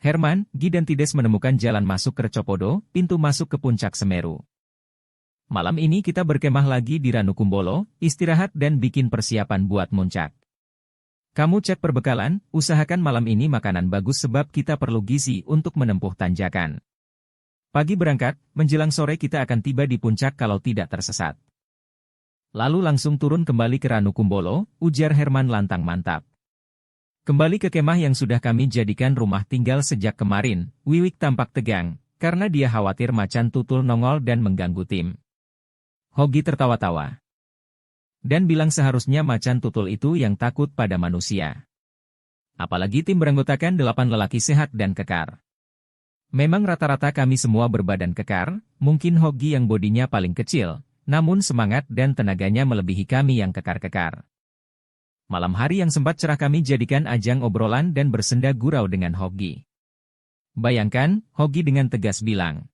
Herman, Gi dan Tides menemukan jalan masuk ke Recopodo, pintu masuk ke puncak Semeru. Malam ini kita berkemah lagi di Ranukumbolo, istirahat dan bikin persiapan buat muncak. Kamu cek perbekalan, usahakan malam ini makanan bagus sebab kita perlu gizi untuk menempuh tanjakan. Pagi berangkat, menjelang sore kita akan tiba di puncak kalau tidak tersesat. Lalu langsung turun kembali ke Ranukumbolo, ujar Herman lantang mantap. Kembali ke kemah yang sudah kami jadikan rumah tinggal sejak kemarin, Wiwik tampak tegang, karena dia khawatir macan tutul nongol dan mengganggu tim. Hogi tertawa-tawa. Dan bilang seharusnya macan tutul itu yang takut pada manusia. Apalagi tim beranggotakan 8 lelaki sehat dan kekar. Memang rata-rata kami semua berbadan kekar, mungkin Hogi yang bodinya paling kecil, namun semangat dan tenaganya melebihi kami yang kekar-kekar. Malam hari yang sempat cerah kami jadikan ajang obrolan dan bersenda gurau dengan Hogi. Bayangkan, Hogi dengan tegas bilang,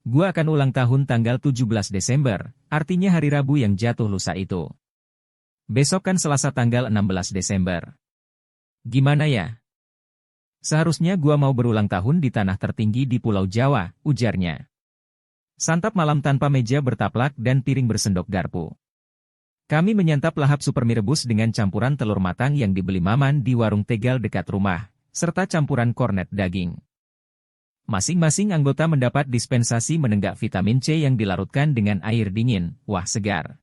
"Gua akan ulang tahun tanggal 17 Desember, artinya hari Rabu yang jatuh lusa itu. Besok kan Selasa tanggal 16 Desember. Gimana ya? Seharusnya gua mau berulang tahun di tanah tertinggi di Pulau Jawa," ujarnya. Santap malam tanpa meja bertaplak dan piring bersendok garpu. Kami menyantap lahap super mie rebus dengan campuran telur matang yang dibeli Maman di warung Tegal dekat rumah, serta campuran kornet daging. Masing-masing anggota mendapat dispensasi menenggak vitamin C yang dilarutkan dengan air dingin, wah segar.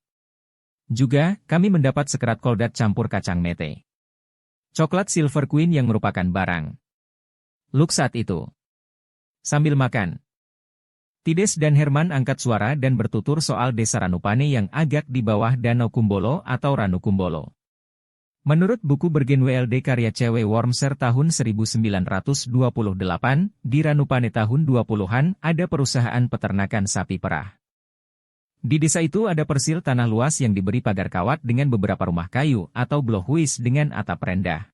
Juga, kami mendapat sekerat koldat campur kacang mete. Coklat Silver Queen yang merupakan barang look saat itu. Sambil makan, Tides dan Herman angkat suara dan bertutur soal desa Ranupane yang agak di bawah Danau Kumbolo atau Ranukumbolo. Menurut buku bergen WLD karya C.W. Wormser tahun 1928, di Ranupane tahun 20-an ada perusahaan peternakan sapi perah. Di desa itu ada persil tanah luas yang diberi pagar kawat dengan beberapa rumah kayu atau blohuis dengan atap rendah.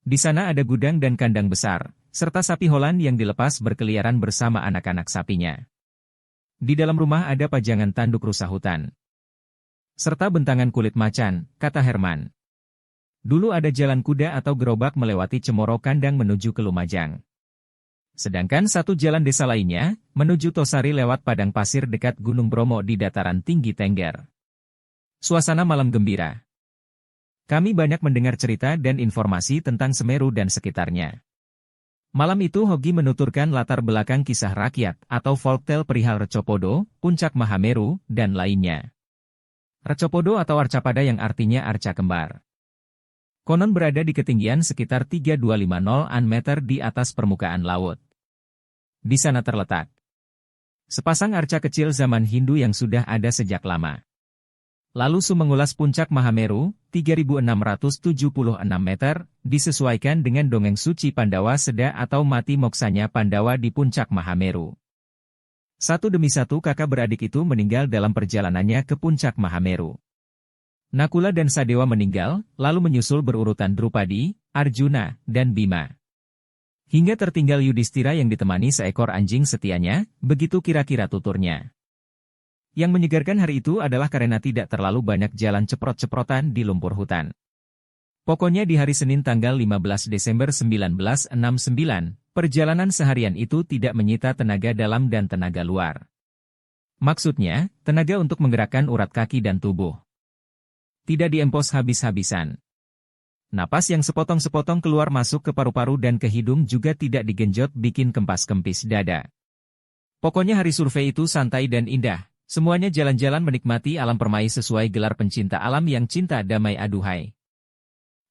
Di sana ada gudang dan kandang besar, serta sapi Holland yang dilepas berkeliaran bersama anak-anak sapinya. Di dalam rumah ada pajangan tanduk rusa hutan, serta bentangan kulit macan, kata Herman. Dulu ada jalan kuda atau gerobak melewati Cemoro Kandang menuju ke Lumajang. Sedangkan satu jalan desa lainnya, menuju Tosari lewat padang pasir dekat Gunung Bromo di dataran tinggi Tengger. Suasana malam gembira. Kami banyak mendengar cerita dan informasi tentang Semeru dan sekitarnya. Malam itu Hogi menuturkan latar belakang kisah rakyat atau folktale perihal Recopodo, Puncak Mahameru, dan lainnya. Recopodo atau Arcapada yang artinya arca kembar. Konon berada di ketinggian sekitar 3250 meter di atas permukaan laut. Di sana terletak sepasang arca kecil zaman Hindu yang sudah ada sejak lama. Lalu Su mengulas Puncak Mahameru, 3676 meter, disesuaikan dengan dongeng suci Pandawa Seda atau mati moksanya Pandawa di Puncak Mahameru. Satu demi satu kakak beradik itu meninggal dalam perjalanannya ke Puncak Mahameru. Nakula dan Sadewa meninggal, lalu menyusul berurutan Drupadi, Arjuna, dan Bima. Hingga tertinggal Yudhistira yang ditemani seekor anjing setianya, begitu kira-kira tuturnya. Yang menyegarkan hari itu adalah karena tidak terlalu banyak jalan ceprot-ceprotan di lumpur hutan. Pokoknya di hari Senin tanggal 15 Desember 1969, perjalanan seharian itu tidak menyita tenaga dalam dan tenaga luar. Maksudnya, tenaga untuk menggerakkan urat kaki dan tubuh. Tidak diempos habis-habisan. Napas yang sepotong-sepotong keluar masuk ke paru-paru dan ke hidung juga tidak digenjot bikin kempas-kempis dada. Pokoknya hari survei itu santai dan indah. Semuanya jalan-jalan menikmati alam permai sesuai gelar pencinta alam yang cinta damai aduhai.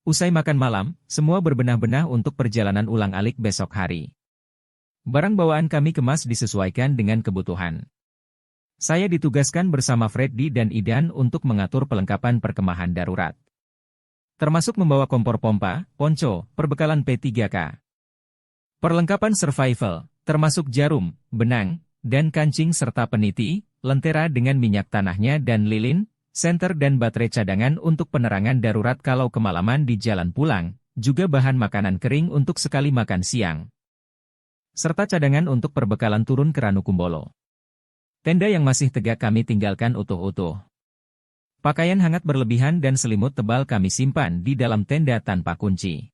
Usai makan malam, semua berbenah-benah untuk perjalanan ulang-alik besok hari. Barang bawaan kami kemas disesuaikan dengan kebutuhan. Saya ditugaskan bersama Freddy dan Idan untuk mengatur pelengkapan perkemahan darurat. Termasuk membawa kompor pompa, ponco, perbekalan P3K. Perlengkapan survival, termasuk jarum, benang, dan kancing serta peniti, lentera dengan minyak tanahnya dan lilin, senter dan baterai cadangan untuk penerangan darurat kalau kemalaman di jalan pulang, juga bahan makanan kering untuk sekali makan siang. Serta cadangan untuk perbekalan turun ke Ranukumbolo. Tenda yang masih tegak kami tinggalkan utuh-utuh. Pakaian hangat berlebihan dan selimut tebal kami simpan di dalam tenda tanpa kunci.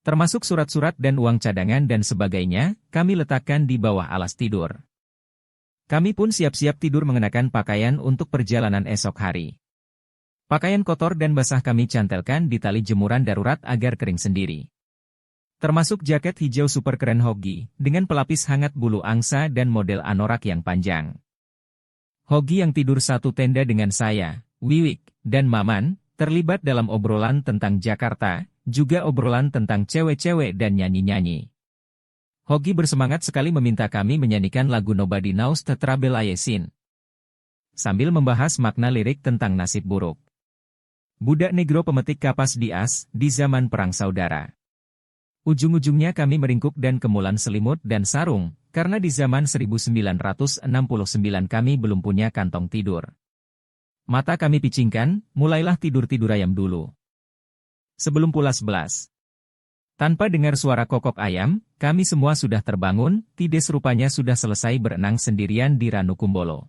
Termasuk surat-surat dan uang cadangan dan sebagainya, kami letakkan di bawah alas tidur. Kami pun siap-siap tidur mengenakan pakaian untuk perjalanan esok hari. Pakaian kotor dan basah kami cantelkan di tali jemuran darurat agar kering sendiri. Termasuk jaket hijau super keren Hogi, dengan pelapis hangat bulu angsa dan model anorak yang panjang. Hogi yang tidur satu tenda dengan saya, Wiwik, dan Maman, terlibat dalam obrolan tentang Jakarta, juga obrolan tentang cewek-cewek dan nyanyi-nyanyi. Hogi bersemangat sekali meminta kami menyanyikan lagu Nobody Knows the Trouble I Was In, sambil membahas makna lirik tentang nasib buruk budak negro pemetik kapas di As, di zaman Perang Saudara. Ujung-ujungnya kami meringkuk dan kemulan selimut dan sarung, karena di zaman 1969 kami belum punya kantong tidur. Mata kami picingkan, mulailah tidur-tidur ayam dulu. Sebelum pula 11. Tanpa dengar suara kokok ayam, kami semua sudah terbangun, Tides rupanya sudah selesai berenang sendirian di Ranukumbolo.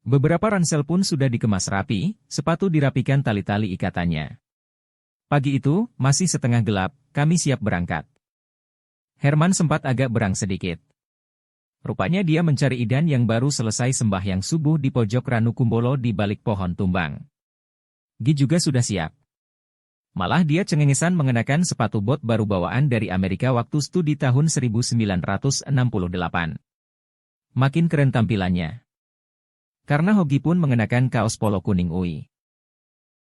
Beberapa ransel pun sudah dikemas rapi, sepatu dirapikan tali-tali ikatannya. Pagi itu, masih setengah gelap, kami siap berangkat. Herman sempat agak berang sedikit. Rupanya dia mencari Idan yang baru selesai sembahyang subuh di pojok Ranukumbolo di balik pohon tumbang. Gi juga sudah siap. Malah dia cengengesan mengenakan sepatu bot baru bawaan dari Amerika waktu studi tahun 1968. Makin keren tampilannya. Karena Hogi pun mengenakan kaos polo kuning UI.